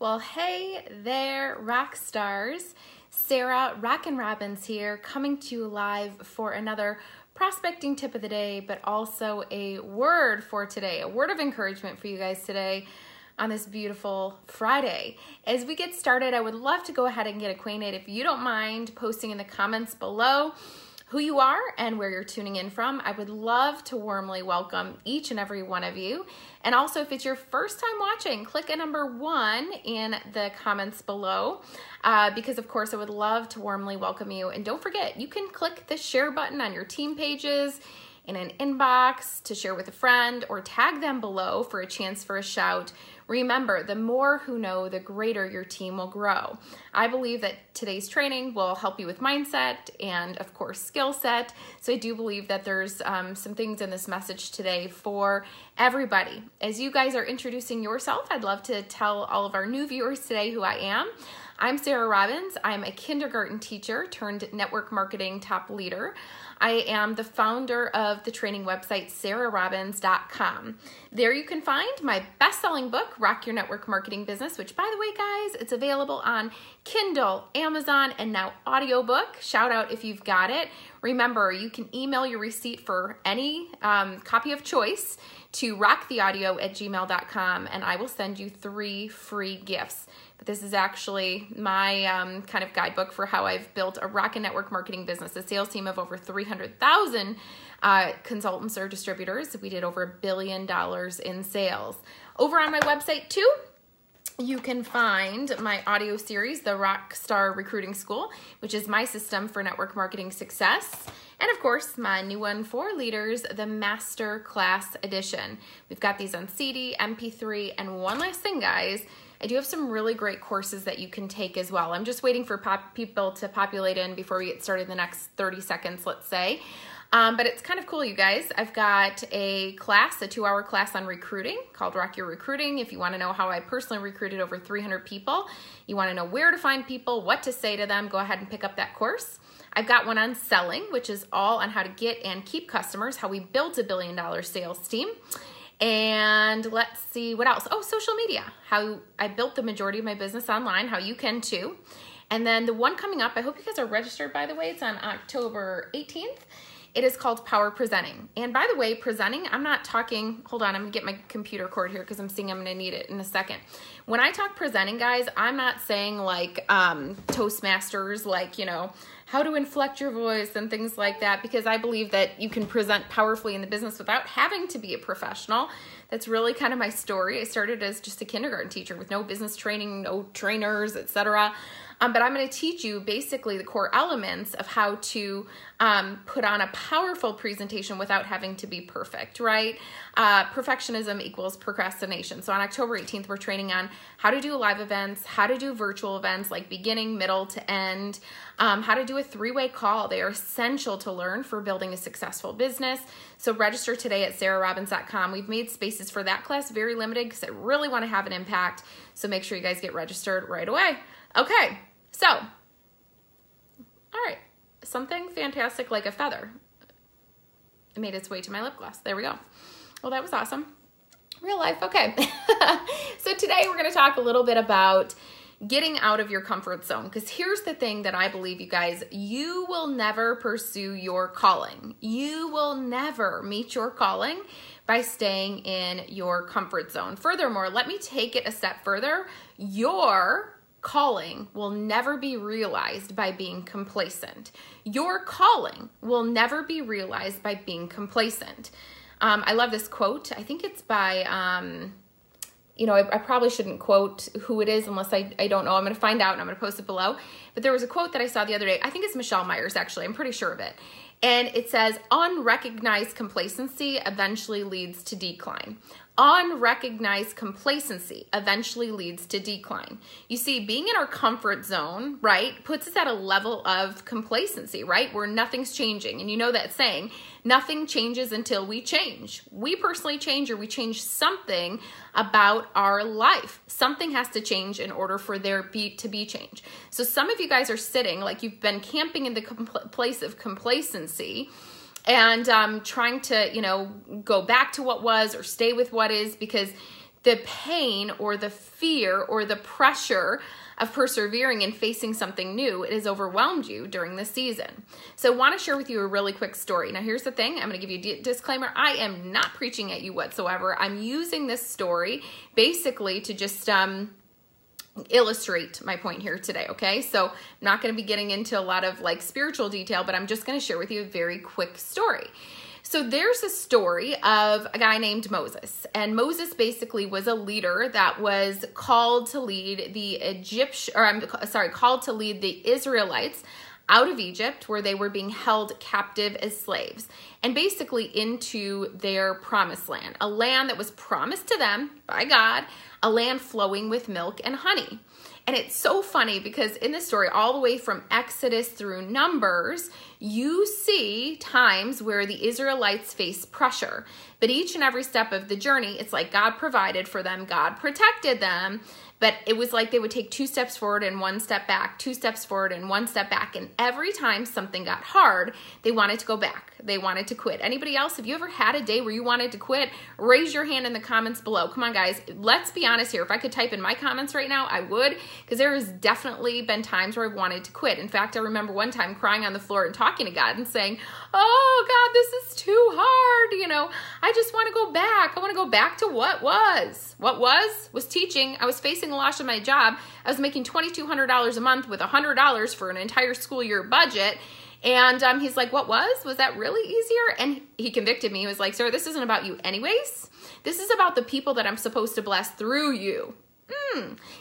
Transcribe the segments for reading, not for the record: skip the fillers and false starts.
Well, hey there, rock stars. Sarah Rockin' Robbins here, coming to you live for another prospecting tip of the day, but also a word for today, a word of encouragement for you guys today on this beautiful Friday. As we get started, I would love to go ahead and get acquainted. If you don't mind posting in the comments below who you are and where you're tuning in from, I would love to warmly welcome each and every one of you. And also, if it's your first time watching, click a number 1 in the comments below because, of course, I would love to warmly welcome you. And don't forget, you can click the share button on your team pages, in an inbox, to share with a friend, or tag them below for a chance for a shout. Remember, the more who know, the greater your team will grow. I believe that today's training will help you with mindset and, of course, skill set. So I do believe that there's some things in this message today for everybody. As you guys are introducing yourself, I'd love to tell all of our new viewers today who I am. I'm Sarah Robbins. I'm a kindergarten teacher turned network marketing top leader. I am the founder of the training website, sarahrobbins.com. There you can find my best-selling book, Rock Your Network Marketing Business, which, by the way, guys, it's available on Kindle, Amazon, and now audiobook. Shout out if you've got it. Remember, you can email your receipt for any copy of choice to rocktheaudio@gmail.com, and I will send you 3 free gifts. But this is actually my kind of guidebook for how I've built a rock and network marketing business, a sales team of over 300,000 consultants or distributors. We did over $1 billion in sales. Over on my website too, you can find my audio series, the Rockstar Recruiting School, which is my system for network marketing success. And of course, my new one for leaders, the Master Class Edition. We've got these on CD, MP3, and one last thing, guys, I do have some really great courses that you can take as well. I'm just waiting for people to populate in before we get started in the next 30 seconds, let's say. But it's kind of cool, you guys. I've got a class, a 2-hour class on recruiting called Rock Your Recruiting. If you want to know how I personally recruited over 300 people, you want to know where to find people, what to say to them, go ahead and pick up that course. I've got one on selling, which is all on how to get and keep customers, how we built $1 billion sales team. And let's see what else. Oh, social media, how I built the majority of my business online, how you can too. And then the one coming up, I hope you guys are registered, by the way. It's on October 18th. It is called Power Presenting. And by the way, presenting, I'm not talking, hold on, I'm gonna get my computer cord here because I'm seeing I'm gonna need it in a second. When I talk presenting, guys, I'm not saying like Toastmasters, like, you know, how to inflect your voice and things like that, because I believe that you can present powerfully in the business without having to be a professional. That's really kind of my story. I started as just a kindergarten teacher with no business training, no trainers, etc. But I'm going to teach you basically the core elements of how to put on a powerful presentation without having to be perfect, right? Perfectionism equals procrastination. So on October 18th, we're training on how to do live events, how to do virtual events like beginning, middle to end, how to do a 3-way call. They are essential to learn for building a successful business. So register today at sarahrobbins.com. We've made spaces for that class very limited because I really want to have an impact. So make sure you guys get registered right away. Okay. So, all right, something fantastic like a feather. It made its way to my lip gloss. There we go. Well, that was awesome. Real life, okay. So today we're going to talk a little bit about getting out of your comfort zone, because here's the thing that I believe, you guys, you will never pursue your calling. You will never meet your calling by staying in your comfort zone. Furthermore, let me take it a step further. Your calling will never be realized by being complacent. Your calling will never be realized by being complacent. I love this quote. I think it's by, you know, I probably shouldn't quote who it is unless I don't know. I'm going to find out and I'm going to post it below. But there was a quote that I saw the other day. I think it's Michelle Myers, actually. I'm pretty sure of it. And it says, unrecognized complacency eventually leads to decline. Unrecognized complacency eventually leads to decline. You see, being in our comfort zone, right, puts us at a level of complacency, right, where nothing's changing. And you know that saying, nothing changes until we change. We personally change, or we change something about our life. Something has to change in order for there to be change. So some of you guys are sitting like you've been camping in the place of complacency, and trying to, you know, go back to what was or stay with what is, because the pain or the fear or the pressure of persevering and facing something new, it has overwhelmed you during this season. So I want to share with you a really quick story. Now, here's the thing. I'm going to give you a disclaimer. I am not preaching at you whatsoever. I'm using this story basically to just illustrate my point here today, okay? So I'm not going to be getting into a lot of like spiritual detail, but I'm just going to share with you a very quick story. So there's a story of a guy named Moses, and Moses basically was a leader that was called to lead the called to lead the Israelites out of Egypt, where they were being held captive as slaves, and basically into their promised land, a land that was promised to them by God, a land flowing with milk and honey. And it's so funny because in this story, all the way from Exodus through Numbers, you see times where the Israelites face pressure. But each and every step of the journey, it's like God provided for them, God protected them. But it was like they would take 2 steps forward and 1 step back, 2 steps forward and 1 step back. And every time something got hard, they wanted to go back. They wanted to quit. Anybody else, have you ever had a day where you wanted to quit? Raise your hand in the comments below. Come on, guys. Let's be honest here. If I could type in my comments right now, I would, because there has definitely been times where I've wanted to quit. In fact, I remember one time crying on the floor and talking to God and saying, oh, God, this is too hard. You know, I just want to go back. I want to go back to what was. What was teaching. I was facing the loss of my job. I was making $2,200 a month with $100 for an entire school year budget. And he's like, what was? Was that really easier? And he convicted me. He was like, sir, this isn't about you anyways. This is about the people that I'm supposed to bless through you.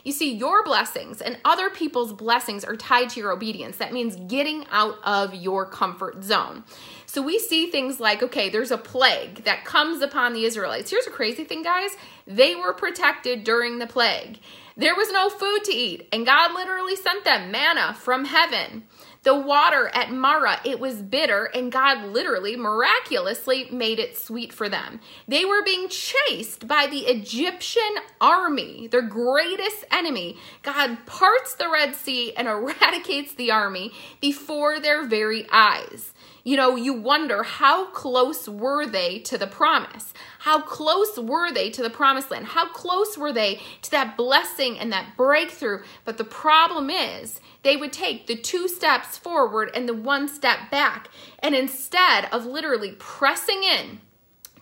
You see, your blessings and other people's blessings are tied to your obedience. That means getting out of your comfort zone. So we see things like, okay, there's a plague that comes upon the Israelites. Here's a crazy thing, guys. They were protected during the plague. There was no food to eat, and God literally sent them manna from heaven. The water at Marah, it was bitter, and God literally, miraculously made it sweet for them. They were being chased by the Egyptian army, their greatest enemy. God parts the Red Sea and eradicates the army before their very eyes. You know, you wonder, how close were they to the promise? How close were they to the promised land? How close were they to that blessing and that breakthrough? But the problem is, they would take the 2 steps forward and the 1 step back. And instead of literally pressing in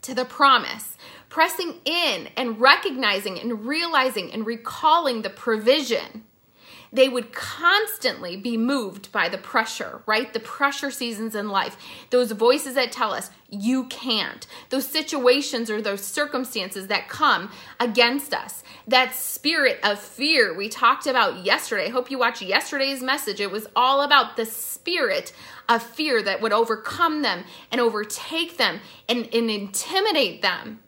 to the promise, pressing in and recognizing and realizing and recalling the provision, they would constantly be moved by the pressure, right? The pressure seasons in life, those voices that tell us you can't, those situations or those circumstances that come against us, that spirit of fear we talked about yesterday. I hope you watched yesterday's message. It was all about the spirit of fear that would overcome them and overtake them and intimidate them.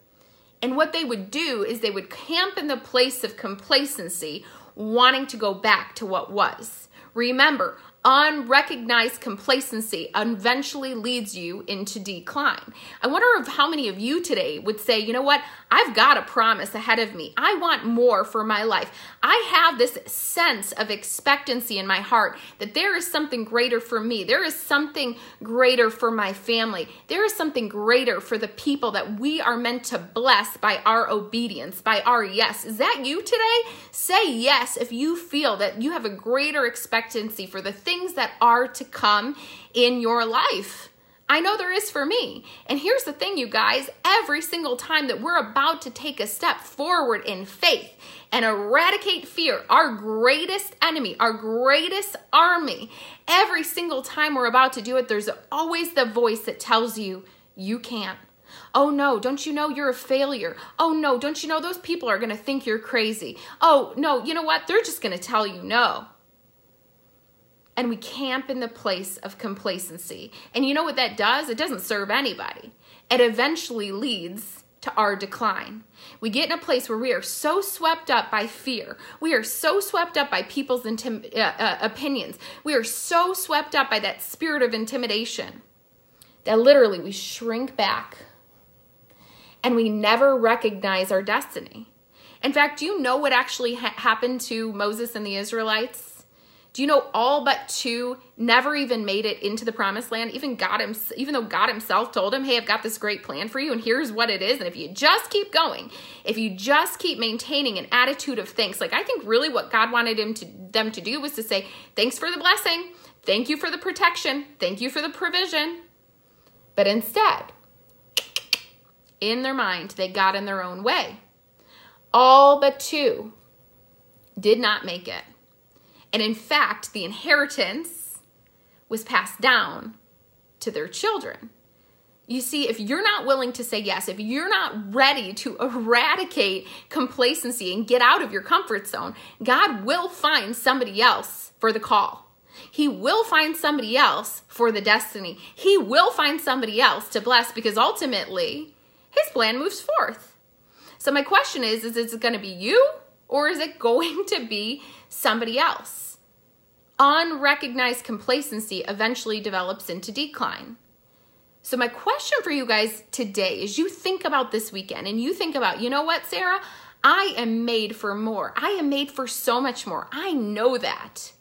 And what they would do is they would camp in the place of complacency, wanting to go back to what was. Remember, unrecognized complacency eventually leads you into decline. I wonder if how many of you today would say, you know what? I've got a promise ahead of me. I want more for my life. I have this sense of expectancy in my heart that there is something greater for me. There is something greater for my family. There is something greater for the people that we are meant to bless by our obedience, by our yes. Is that you today? Say yes if you feel that you have a greater expectancy for the things that are to come in your life. I know there is for me. And here's the thing, you guys, every single time that we're about to take a step forward in faith and eradicate fear, our greatest enemy, our greatest army, every single time we're about to do it, there's always the voice that tells you, you can't. Oh no, don't you know you're a failure? Oh no, don't you know those people are going to think you're crazy? Oh no, you know what? They're just going to tell you no. And we camp in the place of complacency. And you know what that does? It doesn't serve anybody. It eventually leads to our decline. We get in a place where we are so swept up by fear. We are so swept up by people's opinions. We are so swept up by that spirit of intimidation that literally we shrink back and we never recognize our destiny. In fact, do you know what actually happened to Moses and the Israelites? Do you know all but 2 never even made it into the promised land? Even though God himself told him, hey, I've got this great plan for you and here's what it is. And if you just keep going, if you just keep maintaining an attitude of thanks, like I think really what God wanted them to do was to say, thanks for the blessing. Thank you for the protection. Thank you for the provision. But instead, in their mind, they got in their own way. All but 2 did not make it. And in fact, the inheritance was passed down to their children. You see, if you're not willing to say yes, if you're not ready to eradicate complacency and get out of your comfort zone, God will find somebody else for the call. He will find somebody else for the destiny. He will find somebody else to bless because ultimately his plan moves forth. So my question is it going to be you or is it going to be somebody else? Unrecognized complacency eventually develops into decline. So my question for you guys today is you think about this weekend and you think about, you know what, Sarah? I am made for more. I am made for so much more. I know that.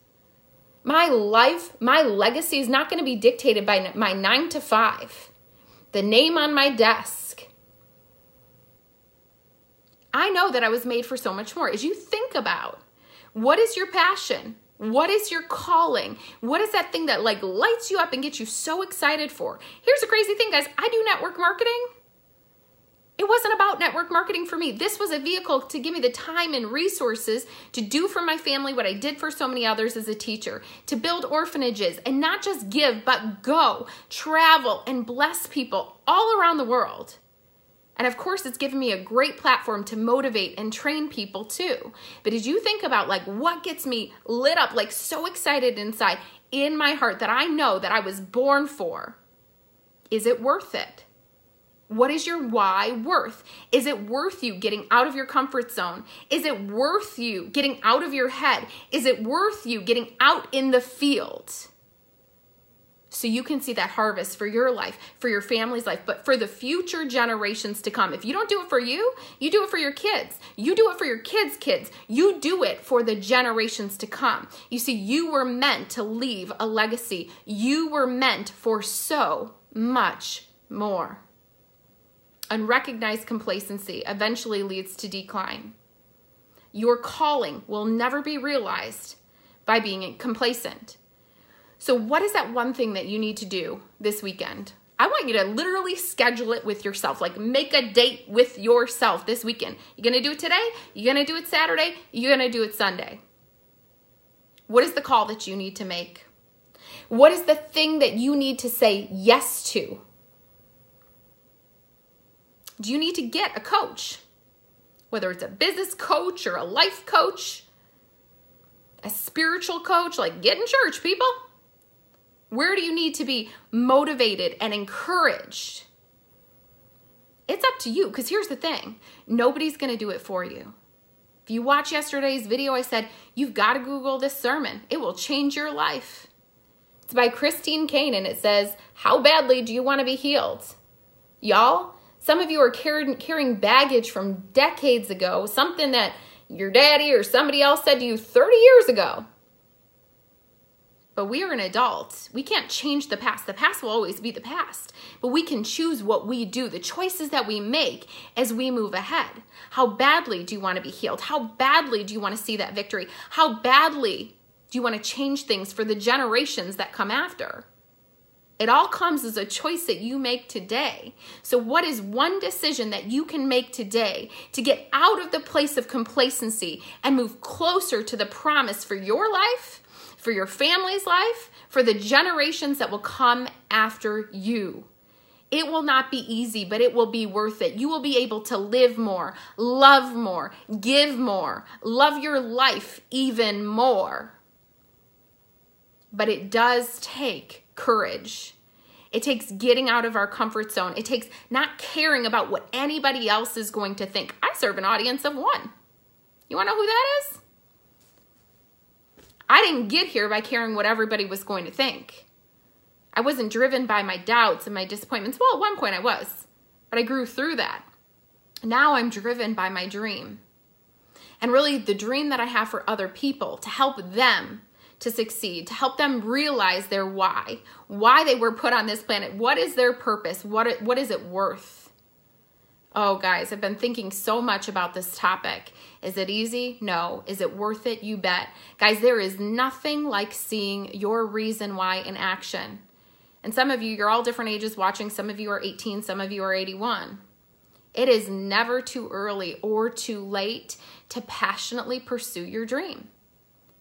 My life, my legacy is not going to be dictated by my 9 to 5, the name on my desk. I know that I was made for so much more. As you think about what is your passion? What is your calling? What is that thing that like lights you up and gets you so excited for? Here's the crazy thing, guys. I do network marketing. It wasn't about network marketing for me. This was a vehicle to give me the time and resources to do for my family what I did for so many others as a teacher, to build orphanages and not just give, but go, travel, and bless people all around the world. And of course, it's given me a great platform to motivate and train people too. But as you think about like what gets me lit up, like so excited inside in my heart that I know that I was born for, is it worth it? What is your why worth? Is it worth you getting out of your comfort zone? Is it worth you getting out of your head? Is it worth you getting out in the field? So you can see that harvest for your life, for your family's life, but for the future generations to come. If you don't do it for you, you do it for your kids. You do it for your kids' kids. You do it for the generations to come. You see, you were meant to leave a legacy. You were meant for so much more. Unrecognized complacency eventually leads to decline. Your calling will never be realized by being complacent. So what is that one thing that you need to do this weekend? I want you to literally schedule it with yourself. Like make a date with yourself this weekend. You're going to do it today? You're going to do it Saturday? You're going to do it Sunday? What is the call that you need to make? What is the thing that you need to say yes to? Do you need to get a coach? Whether it's a business coach or a life coach, a spiritual coach, like get in church, people. Where do you need to be motivated and encouraged? It's up to you, because here's the thing. Nobody's going to do it for you. If you watch yesterday's video, I said, you've got to Google this sermon. It will change your life. It's by Christine Kane, and it says, how badly do you want to be healed? Y'all, some of you are carrying baggage from decades ago, something that your daddy or somebody else said to you 30 years ago. But we are an adult. We can't change the past. The past will always be the past. But we can choose what we do, the choices that we make as we move ahead. How badly do you want to be healed? How badly do you want to see that victory? How badly do you want to change things for the generations that come after? It all comes as a choice that you make today. So what is one decision that you can make today to get out of the place of complacency and move closer to the promise for your life, for your family's life, for the generations that will come after you? It will not be easy, but it will be worth it. You will be able to live more, love more, give more, love your life even more. But it does take courage. It takes getting out of our comfort zone. It takes not caring about what anybody else is going to think. I serve an audience of one. You want to know who that is? I didn't get here by caring what everybody was going to think. I wasn't driven by my doubts and my disappointments. Well, at one point I was, but I grew through that. Now I'm driven by my dream. And really the dream that I have for other people, to help them to succeed, to help them realize their why they were put on this planet. What is their purpose? What is it worth? Oh, guys, I've been thinking so much about this topic. Is it easy? No. Is it worth it? You bet. Guys, there is nothing like seeing your reason why in action. And some of you, you're all different ages watching. Some of you are 18, some of you are 81. It is never too early or too late to passionately pursue your dream.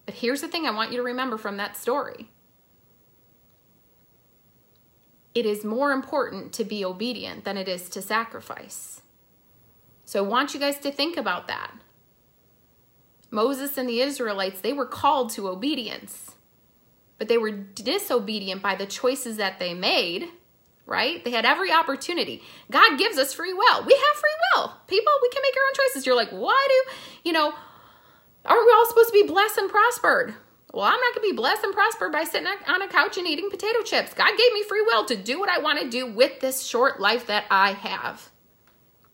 But here's the thing I want you to remember from that story. It is more important to be obedient than it is to sacrifice. So I want you guys to think about that. Moses and the Israelites, they were called to obedience, but they were disobedient by the choices that they made, right? They had every opportunity. God gives us free will. We have free will. People, we can make our own choices. You're like, aren't we all supposed to be blessed and prospered? Well, I'm not going to be blessed and prospered by sitting on a couch and eating potato chips. God gave me free will to do what I want to do with this short life that I have.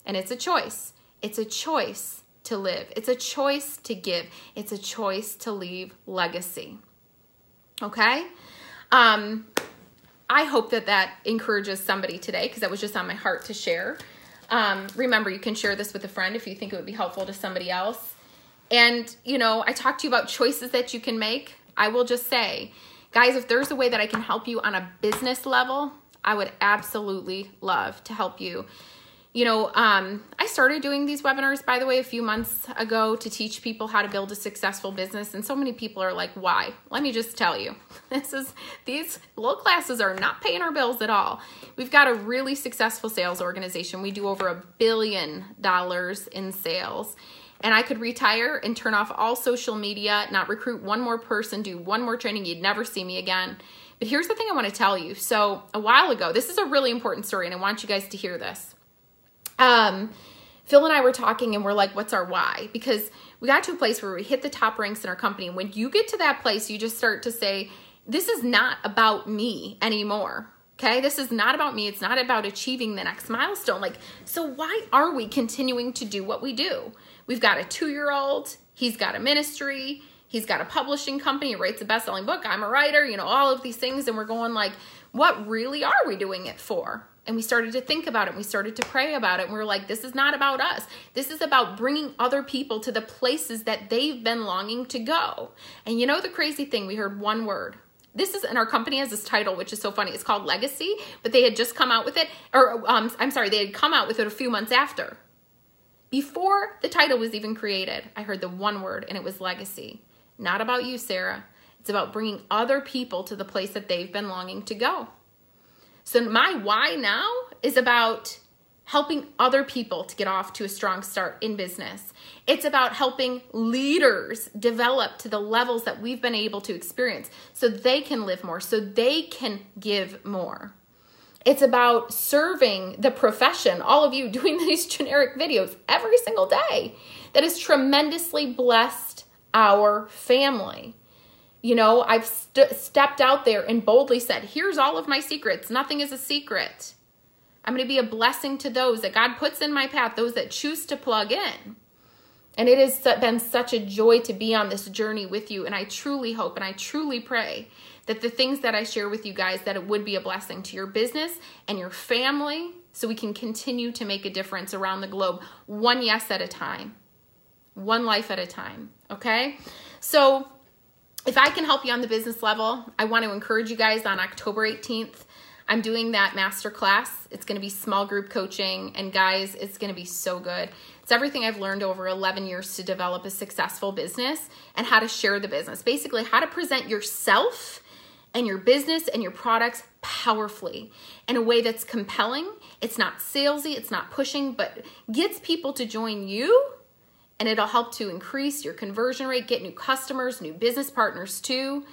And it's a choice. It's a choice to live. It's a choice to give. It's a choice to leave legacy. Okay? I hope that encourages somebody today, because that was just on my heart to share. Remember, you can share this with a friend if you think it would be helpful to somebody else. And, I talked to you about choices that you can make. I will just say, guys, if there's a way that I can help you on a business level, I would absolutely love to help you. I started doing these webinars, by the way, a few months ago to teach people how to build a successful business. And so many people are like, why? Let me just tell you, these little classes are not paying our bills at all. We've got a really successful sales organization. We do over $1 billion in sales. And I could retire and turn off all social media, not recruit one more person, do one more training. You'd never see me again. But here's the thing I want to tell you. So a while ago, this is a really important story, and I want you guys to hear this. Phil and I were talking, and we're like, what's our why? Because we got to a place where we hit the top ranks in our company. And when you get to that place, you just start to say, this is not about me anymore. Okay, this is not about me. It's not about achieving the next milestone. So why are we continuing to do what we do? We've got a 2-year-old. He's got a ministry. He's got a publishing company. He writes a best-selling book. I'm a writer, all of these things. And we're going what really are we doing it for? And we started to think about it. We started to pray about it. And we were like, this is not about us. This is about bringing other people to the places that they've been longing to go. And the crazy thing, we heard one word. And our company has this title, which is so funny. It's called Legacy, but they had just come out with it, they had come out with it a few months after. Before the title was even created, I heard the one word, and it was legacy. Not about you, Sarah. It's about bringing other people to the place that they've been longing to go. So my why now is about helping other people to get off to a strong start in business. It's about helping leaders develop to the levels that we've been able to experience so they can live more, so they can give more. It's about serving the profession, all of you doing these generic videos every single day, that has tremendously blessed our family. I've stepped out there and boldly said, here's all of my secrets. Nothing is a secret. I'm going to be a blessing to those that God puts in my path, those that choose to plug in. And it has been such a joy to be on this journey with you. And I truly hope and I truly pray that the things that I share with you guys, that it would be a blessing to your business and your family, so we can continue to make a difference around the globe, one yes at a time, one life at a time. Okay? So if I can help you on the business level, I want to encourage you guys on October 18th. I'm doing that masterclass. It's going to be small group coaching. And guys, it's going to be so good. It's everything I've learned over 11 years to develop a successful business and how to share the business. Basically, how to present yourself and your business and your products powerfully in a way that's compelling. It's not salesy, it's not pushing, but gets people to join you. And it'll help to increase your conversion rate, get new customers, new business partners too.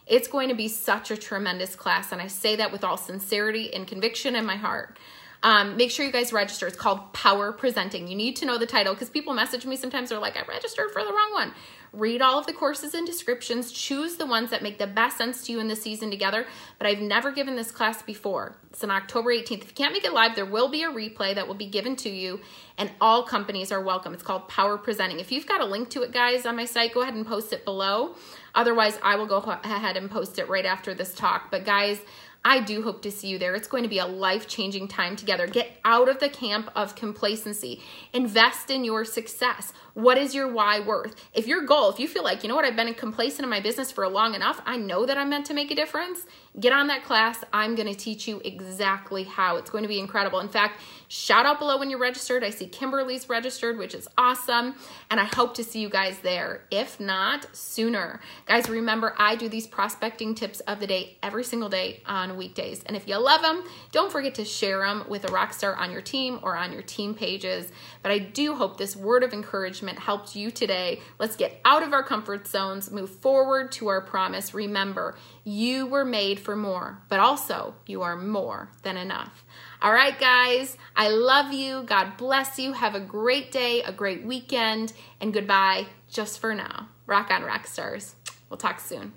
It's going to be such a tremendous class. And I say that with all sincerity and conviction in my heart. Make sure you guys register. It's called Power Presenting. You need to know the title because people message me sometimes. They're like, I registered for the wrong one. Read all of the courses and descriptions. Choose the ones that make the best sense to you in the season together. But I've never given this class before. It's on October 18th. If you can't make it live, there will be a replay that will be given to you, and all companies are welcome. It's called Power Presenting. If you've got a link to it, guys, on my site, go ahead and post it below. Otherwise, I will go ahead and post it right after this talk. But guys, I do hope to see you there. It's going to be a life-changing time together. Get out of the camp of complacency. Invest in your success. What is your why worth? If your goal, if you feel like, you know what, I've been complacent in my business for long enough, I know that I'm meant to make a difference, get on that class. I'm going to teach you exactly how. It's going to be incredible. In fact, shout out below when you're registered. I see Kimberly's registered, which is awesome. And I hope to see you guys there. If not, sooner. Guys, remember, I do these prospecting tips of the day every single day on weekdays. And if you love them, don't forget to share them with a rock star on your team or on your team pages. But I do hope this word of encouragement helped you today. Let's get out of our comfort zones, move forward to our promise. Remember, you were made for more, but also you are more than enough. All right, guys, I love you. God bless you. Have a great day, a great weekend, and goodbye just for now. Rock on, rock stars. We'll talk soon.